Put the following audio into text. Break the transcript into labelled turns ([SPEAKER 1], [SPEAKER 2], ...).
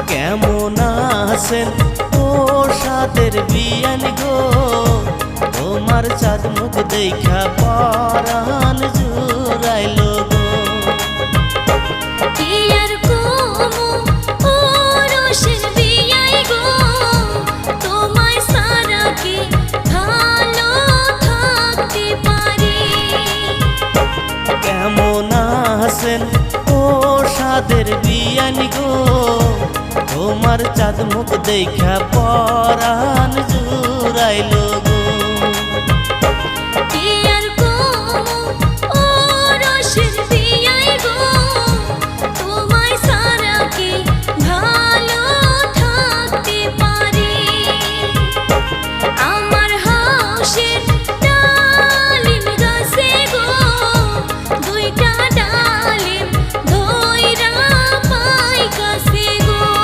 [SPEAKER 1] কেমন আছেন ও সাদের বিয়ান গো, তোমার চাঁদ মুখ দেখা পরাণ জুড়াইল গো।
[SPEAKER 2] কি আর কমু ও রোশের বিয়াই গো, তোমায় সারা কি ভালো থাকতে পারি।
[SPEAKER 1] কেমন আছেন ও সাদের বিয়ান গো, তোমার চাঁদ মুখ দেখা পরাণ জুড়াইল